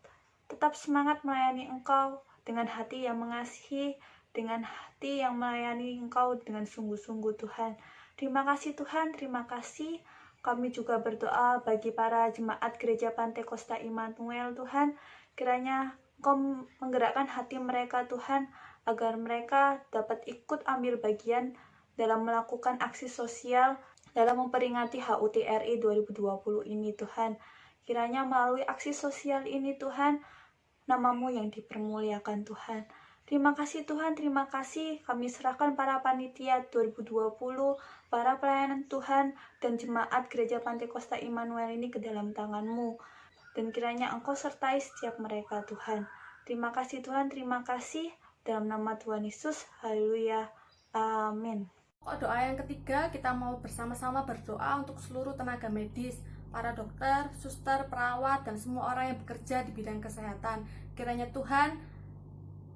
tetap semangat melayani Engkau dengan hati yang mengasihi, dengan hati yang melayani Engkau dengan sungguh-sungguh Tuhan. Terima kasih Tuhan, terima kasih. Kami juga berdoa bagi para jemaat Gereja Pantai Kosta Immanuel Tuhan. Kiranya Engkau menggerakkan hati mereka Tuhan, agar mereka dapat ikut ambil bagian dalam melakukan aksi sosial dalam memperingati HUT RI 2020 ini Tuhan. Kiranya melalui aksi sosial ini Tuhan, nama-Mu yang dipermuliakan Tuhan. Terima kasih Tuhan, terima kasih. Kami serahkan para panitia 2020, para pelayanan Tuhan, dan jemaat Gereja Pantai Kosta Immanuel ini ke dalam tangan-Mu. Dan kiranya Engkau sertai setiap mereka Tuhan. Terima kasih Tuhan, terima kasih. Dalam nama Tuhan Yesus, haleluya, amin. Doa yang ketiga, kita mau bersama-sama berdoa untuk seluruh tenaga medis, para dokter, suster, perawat, dan semua orang yang bekerja di bidang kesehatan. Kiranya Tuhan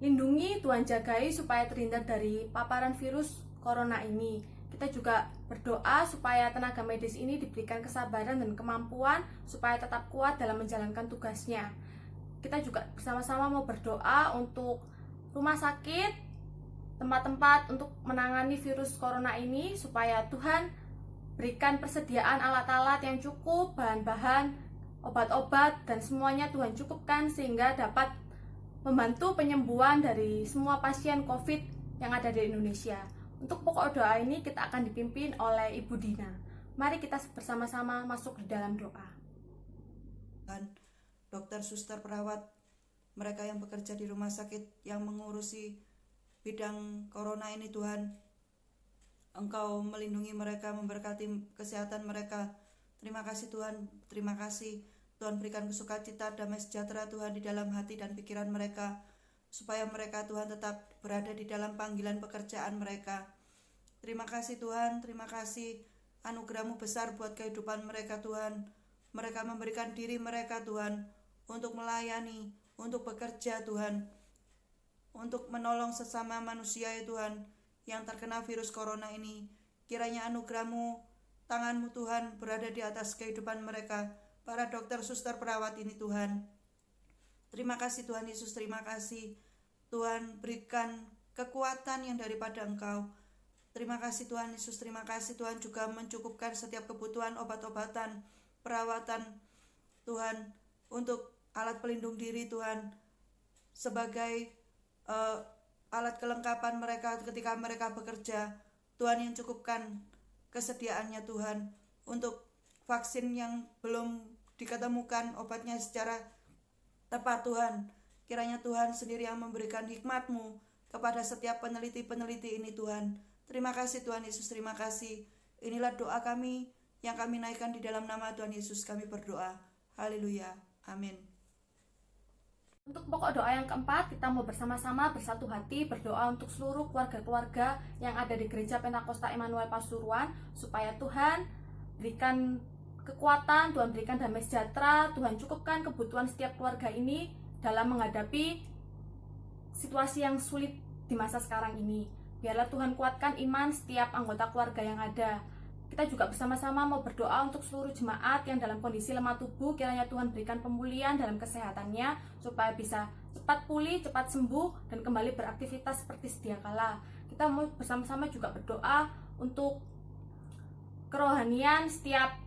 lindungi, Tuhan jagai supaya terhindar dari paparan virus corona ini. Kita juga berdoa supaya tenaga medis ini diberikan kesabaran dan kemampuan supaya tetap kuat dalam menjalankan tugasnya. Kita juga bersama-sama mau berdoa untuk rumah sakit, tempat-tempat untuk menangani virus corona ini, supaya Tuhan berikan persediaan alat-alat yang cukup, bahan-bahan, obat-obat, dan semuanya Tuhan cukupkan sehingga dapat membantu penyembuhan dari semua pasien COVID yang ada di Indonesia. Untuk pokok doa ini kita akan dipimpin oleh Ibu Dina. Mari kita bersama-sama masuk di dalam doa. Dokter, suster, perawat, mereka yang bekerja di rumah sakit yang mengurusi bidang corona ini Tuhan, Engkau melindungi mereka, memberkati kesehatan mereka. Terima kasih Tuhan, terima kasih. Tuhan berikan kesukacita, damai sejahtera Tuhan di dalam hati dan pikiran mereka, supaya mereka Tuhan tetap berada di dalam panggilan pekerjaan mereka. Terima kasih Tuhan, terima kasih. Anugerah-Mu besar buat kehidupan mereka Tuhan. Mereka memberikan diri mereka Tuhan untuk melayani, untuk bekerja Tuhan, untuk menolong sesama manusia ya Tuhan yang terkena virus corona ini. Kiranya anugerah-Mu, tangan-Mu Tuhan berada di atas kehidupan mereka, para dokter, suster, perawat ini Tuhan. Terima kasih Tuhan Yesus, terima kasih. Tuhan berikan kekuatan yang daripada Engkau. Terima kasih Tuhan Yesus, terima kasih Tuhan juga mencukupkan setiap kebutuhan obat-obatan, perawatan Tuhan untuk alat pelindung diri Tuhan, sebagai alat kelengkapan mereka ketika mereka bekerja. Tuhan yang cukupkan kesediaannya Tuhan untuk vaksin yang belum diketemukan obatnya secara tepat Tuhan. Kiranya Tuhan sendiri yang memberikan hikmat-Mu kepada setiap peneliti-peneliti ini Tuhan. Terima kasih Tuhan Yesus, terima kasih. Inilah doa kami yang kami naikkan di dalam nama Tuhan Yesus kami berdoa. Haleluya. Amin. Untuk pokok doa yang keempat, kita mau bersama-sama bersatu hati berdoa untuk seluruh keluarga-keluarga yang ada di Gereja Pentakosta Immanuel Pasuruan, supaya Tuhan berikan kekuatan, Tuhan berikan damai sejahtera, Tuhan cukupkan kebutuhan setiap keluarga ini dalam menghadapi situasi yang sulit di masa sekarang ini. Biarlah Tuhan kuatkan iman setiap anggota keluarga yang ada. Kita juga bersama-sama mau berdoa untuk seluruh jemaat yang dalam kondisi lemah tubuh. Kiranya Tuhan berikan pemulihan dalam kesehatannya, supaya bisa cepat pulih, cepat sembuh, dan kembali beraktivitas seperti sedia kala. Kita mau bersama-sama juga berdoa untuk kerohanian setiap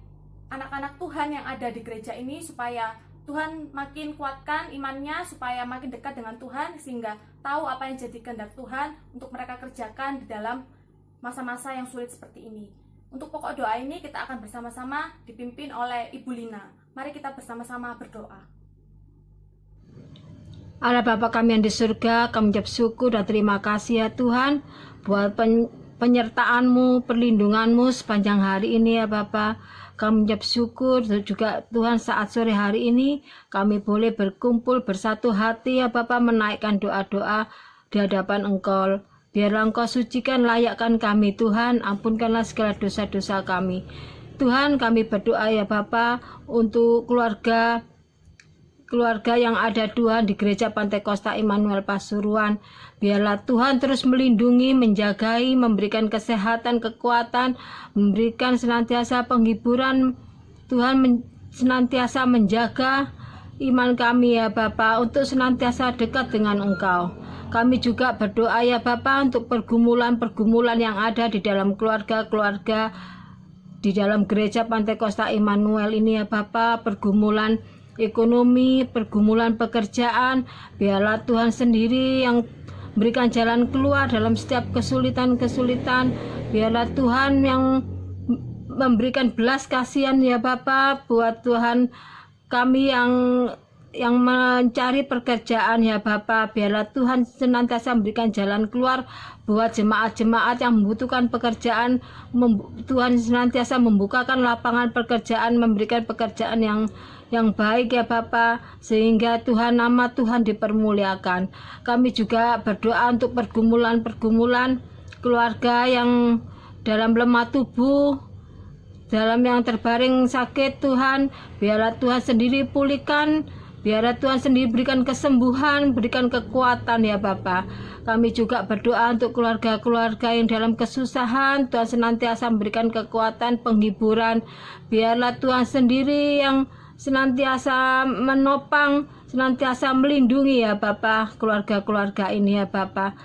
anak-anak Tuhan yang ada di gereja ini, supaya Tuhan makin kuatkan imannya, supaya makin dekat dengan Tuhan, sehingga tahu apa yang jadi kehendak Tuhan untuk mereka kerjakan di dalam masa-masa yang sulit seperti ini. Untuk pokok doa ini kita akan bersama-sama dipimpin oleh Ibu Lina. Mari kita bersama-sama berdoa. Allah Bapa kami yang di surga, kami ucap syukur dan terima kasih ya Tuhan buat penyertaan-Mu, perlindungan-Mu sepanjang hari ini ya Bapa. Kami ucap syukur juga Tuhan saat sore hari ini kami boleh berkumpul bersatu hati ya Bapa, menaikkan doa-doa di hadapan Engkau. Biarlah Engkau sucikan, layakkan kami Tuhan, ampunkanlah segala dosa-dosa kami. Tuhan, kami berdoa ya Bapa untuk keluarga yang ada Tuhan di Gereja Pentakosta Immanuel Pasuruan. Biarlah Tuhan terus melindungi, menjagai, memberikan kesehatan, kekuatan, memberikan senantiasa penghiburan. Tuhan senantiasa menjaga iman kami ya Bapa, untuk senantiasa dekat dengan Engkau. Kami juga berdoa ya Bapa untuk pergumulan-pergumulan yang ada di dalam keluarga-keluarga di dalam Gereja Pentakosta Immanuel ini ya Bapa, pergumulan ekonomi, pergumulan pekerjaan. Biarlah Tuhan sendiri yang berikan jalan keluar dalam setiap kesulitan-kesulitan. Biarlah Tuhan yang memberikan belas kasihan ya Bapa buat Tuhan kami yang mencari pekerjaan ya Bapa. Biarlah Tuhan senantiasa memberikan jalan keluar buat jemaat-jemaat yang membutuhkan pekerjaan. Tuhan senantiasa membukakan lapangan pekerjaan, memberikan pekerjaan yang baik ya Bapa, sehingga Tuhan, nama Tuhan dipermuliakan. Kami juga berdoa untuk pergumulan-pergumulan keluarga yang dalam lemah tubuh, dalam yang terbaring sakit Tuhan. Biarlah Tuhan sendiri pulihkan, biarlah Tuhan sendiri berikan kesembuhan, berikan kekuatan ya Bapa. Kami juga berdoa untuk keluarga-keluarga yang dalam kesusahan. Tuhan senantiasa memberikan kekuatan, penghiburan. Biarlah Tuhan sendiri yang senantiasa menopang, senantiasa melindungi ya Bapa keluarga-keluarga ini ya Bapa.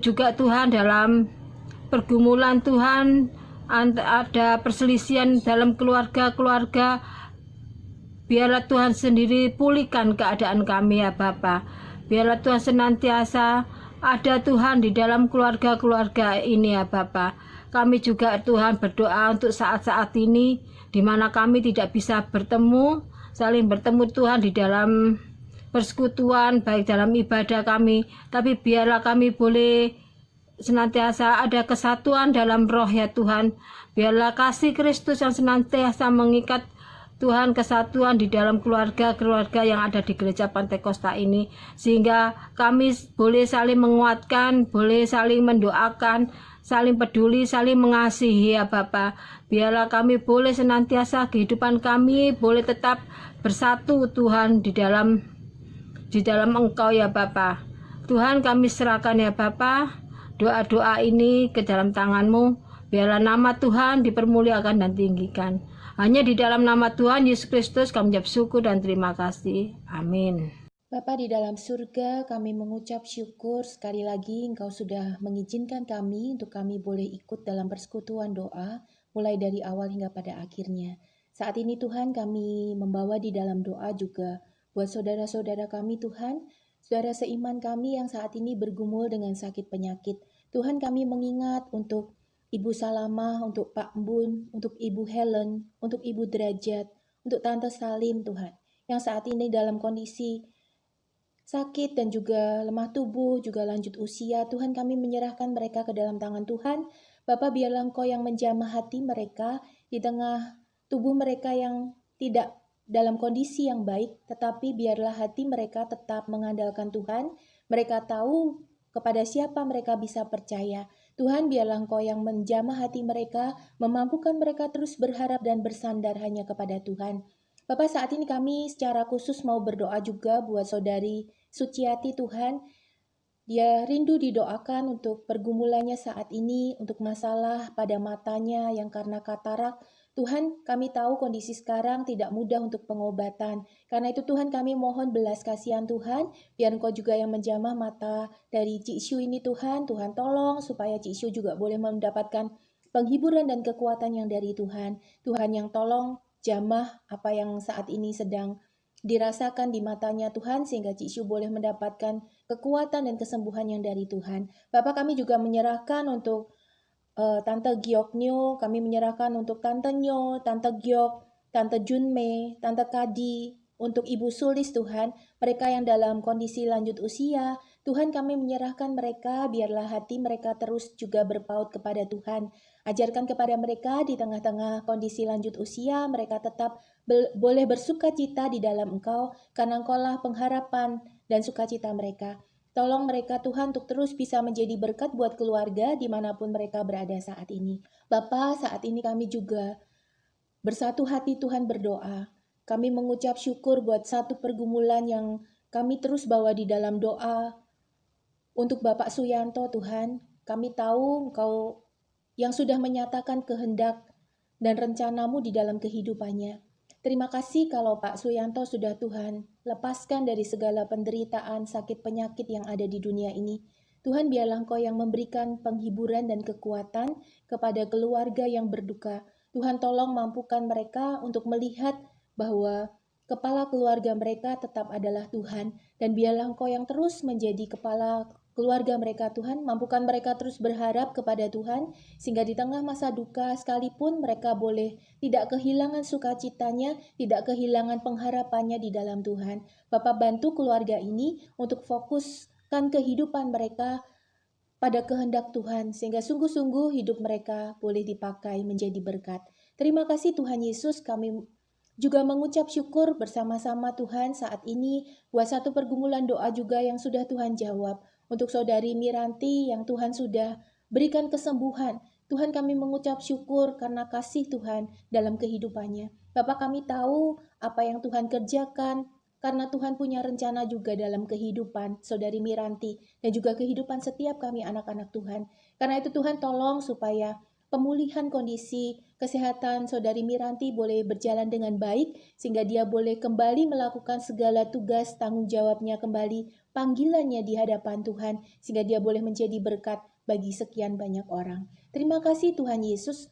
Juga Tuhan dalam pergumulan Tuhan, ada perselisihan dalam keluarga-keluarga. Biarlah Tuhan sendiri pulihkan keadaan kami ya Bapa. Biarlah Tuhan senantiasa ada Tuhan di dalam keluarga-keluarga ini ya Bapa. Kami juga Tuhan berdoa untuk saat-saat ini di mana kami tidak bisa bertemu, saling bertemu Tuhan di dalam persekutuan, baik dalam ibadah kami, tapi biarlah kami boleh senantiasa ada kesatuan dalam roh ya Tuhan. Biarlah kasih Kristus yang senantiasa mengikat Tuhan, kesatuan di dalam keluarga-keluarga yang ada di Gereja Pentakosta ini, sehingga kami boleh saling menguatkan, boleh saling mendoakan, saling peduli, saling mengasihi ya Bapa. Biarlah kami boleh senantiasa kehidupan kami boleh tetap bersatu Tuhan di dalam Engkau ya Bapa. Tuhan, kami serahkan ya Bapa doa-doa ini ke dalam tangan-Mu. Biarlah nama Tuhan dipermuliakan dan tinggikan. Hanya di dalam nama Tuhan Yesus Kristus kami ucap syukur dan terima kasih. Amin. Bapa di dalam surga, kami mengucap syukur sekali lagi Engkau sudah mengizinkan kami untuk kami boleh ikut dalam persekutuan doa, mulai dari awal hingga pada akhirnya. Saat ini Tuhan, kami membawa di dalam doa juga buat saudara-saudara kami Tuhan, saudara seiman kami yang saat ini bergumul dengan sakit penyakit. Tuhan, kami mengingat untuk Ibu Salamah, untuk Pak Bun, untuk Ibu Helen, untuk Ibu Derajat, untuk Tante Salim Tuhan, yang saat ini dalam kondisi sakit dan juga lemah tubuh, juga lanjut usia. Tuhan, kami menyerahkan mereka ke dalam tangan Tuhan. Bapa, biarlah Engkau yang menjamah hati mereka di tengah tubuh mereka yang tidak dalam kondisi yang baik, tetapi biarlah hati mereka tetap mengandalkan Tuhan. Mereka tahu kepada siapa mereka bisa percaya. Tuhan, biarlah Engkau yang menjamah hati mereka, memampukan mereka terus berharap dan bersandar hanya kepada Tuhan. Bapak, saat ini kami secara khusus mau berdoa juga buat saudari Suciati Tuhan. Dia rindu didoakan untuk pergumulannya saat ini, untuk masalah pada matanya yang karena katarak. Tuhan, kami tahu kondisi sekarang tidak mudah untuk pengobatan. Karena itu Tuhan, kami mohon belas kasihan Tuhan, biar Engkau juga yang menjamah mata dari Cik Syu ini Tuhan. Tuhan tolong supaya Cik Syu juga boleh mendapatkan penghiburan dan kekuatan yang dari Tuhan. Tuhan yang tolong jamah apa yang saat ini sedang dirasakan di matanya Tuhan, sehingga Cik Syu boleh mendapatkan kekuatan dan kesembuhan yang dari Tuhan. Bapak, kami juga menyerahkan untuk Tante Giok Nyo, kami menyerahkan untuk Tante Nyo, Tante Giok, Tante Junmei, Tante Kadi, untuk Ibu Sulis Tuhan, mereka yang dalam kondisi lanjut usia, Tuhan kami menyerahkan mereka, biarlah hati mereka terus juga berpaut kepada Tuhan. Ajarkan kepada mereka di tengah-tengah kondisi lanjut usia, mereka tetap boleh bersuka cita di dalam Engkau, karena Engkaulah pengharapan dan sukacita mereka. Tolong mereka Tuhan untuk terus bisa menjadi berkat buat keluarga dimanapun mereka berada saat ini. Bapa, saat ini kami juga bersatu hati Tuhan berdoa. Kami mengucap syukur buat satu pergumulan yang kami terus bawa di dalam doa. Untuk Bapak Suyanto Tuhan, kami tahu Engkau yang sudah menyatakan kehendak dan rencanamu di dalam kehidupannya. Terima kasih kalau Pak Suyanto sudah Tuhan lepaskan dari segala penderitaan, sakit penyakit yang ada di dunia ini. Tuhan, biarlah Engkau yang memberikan penghiburan dan kekuatan kepada keluarga yang berduka. Tuhan, tolong mampukan mereka untuk melihat bahwa kepala keluarga mereka tetap adalah Tuhan. Dan biarlah Engkau yang terus menjadi kepala keluarga mereka Tuhan, mampukan mereka terus berharap kepada Tuhan, sehingga di tengah masa duka sekalipun mereka boleh tidak kehilangan sukacitanya, tidak kehilangan pengharapannya di dalam Tuhan. Bapak, bantu keluarga ini untuk fokuskan kehidupan mereka pada kehendak Tuhan, sehingga sungguh-sungguh hidup mereka boleh dipakai menjadi berkat. Terima kasih Tuhan Yesus, kami juga mengucap syukur bersama-sama Tuhan saat ini buat satu pergumulan doa juga yang sudah Tuhan jawab. Untuk saudari Miranti yang Tuhan sudah berikan kesembuhan. Tuhan, kami mengucap syukur karena kasih Tuhan dalam kehidupannya. Bapak, kami tahu apa yang Tuhan kerjakan karena Tuhan punya rencana juga dalam kehidupan saudari Miranti dan juga kehidupan setiap kami anak-anak Tuhan. Karena itu Tuhan tolong supaya pemulihan kondisi kesehatan saudari Miranti boleh berjalan dengan baik, sehingga dia boleh kembali melakukan segala tugas tanggung jawabnya kembali, panggilannya di hadapan Tuhan, sehingga dia boleh menjadi berkat bagi sekian banyak orang. Terima kasih Tuhan Yesus,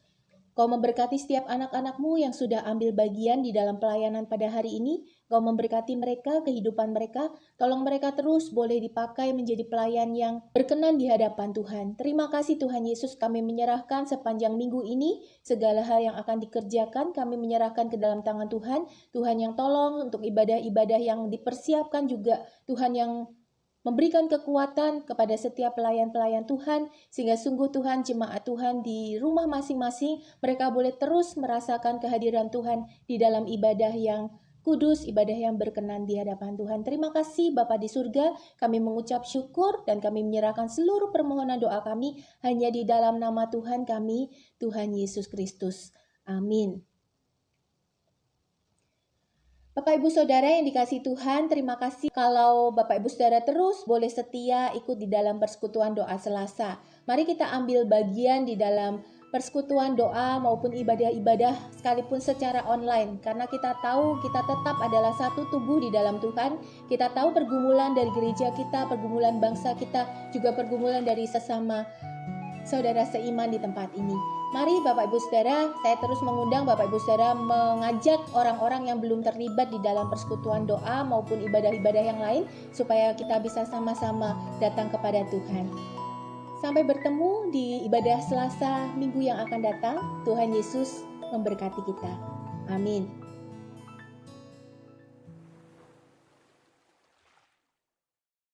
Kau memberkati setiap anak-anak-Mu yang sudah ambil bagian di dalam pelayanan pada hari ini. Kau memberkati mereka, kehidupan mereka. Tolong mereka terus boleh dipakai menjadi pelayan yang berkenan di hadapan Tuhan. Terima kasih Tuhan Yesus, kami menyerahkan sepanjang minggu ini segala hal yang akan dikerjakan, kami menyerahkan ke dalam tangan Tuhan. Tuhan yang tolong untuk ibadah-ibadah yang dipersiapkan juga. Tuhan yang memberikan kekuatan kepada setiap pelayan-pelayan Tuhan, sehingga sungguh Tuhan, jemaat Tuhan di rumah masing-masing, mereka boleh terus merasakan kehadiran Tuhan di dalam ibadah yang kudus, ibadah yang berkenan di hadapan Tuhan. Terima kasih Bapa di surga, kami mengucap syukur dan kami menyerahkan seluruh permohonan doa kami hanya di dalam nama Tuhan kami, Tuhan Yesus Kristus. Amin. Bapak Ibu Saudara yang dikasihi Tuhan, terima kasih kalau Bapak Ibu Saudara terus boleh setia ikut di dalam persekutuan doa Selasa. Mari kita ambil bagian di dalam persekutuan doa maupun ibadah-ibadah sekalipun secara online. Karena kita tahu kita tetap adalah satu tubuh di dalam Tuhan. Kita tahu pergumulan dari gereja kita, pergumulan bangsa kita, juga pergumulan dari sesama saudara seiman di tempat ini. Mari Bapak Ibu Saudara, saya terus mengundang Bapak Ibu Saudara mengajak orang-orang yang belum terlibat di dalam persekutuan doa maupun ibadah-ibadah yang lain supaya kita bisa sama-sama datang kepada Tuhan. Sampai bertemu di ibadah Selasa minggu yang akan datang. Tuhan Yesus memberkati kita. Amin.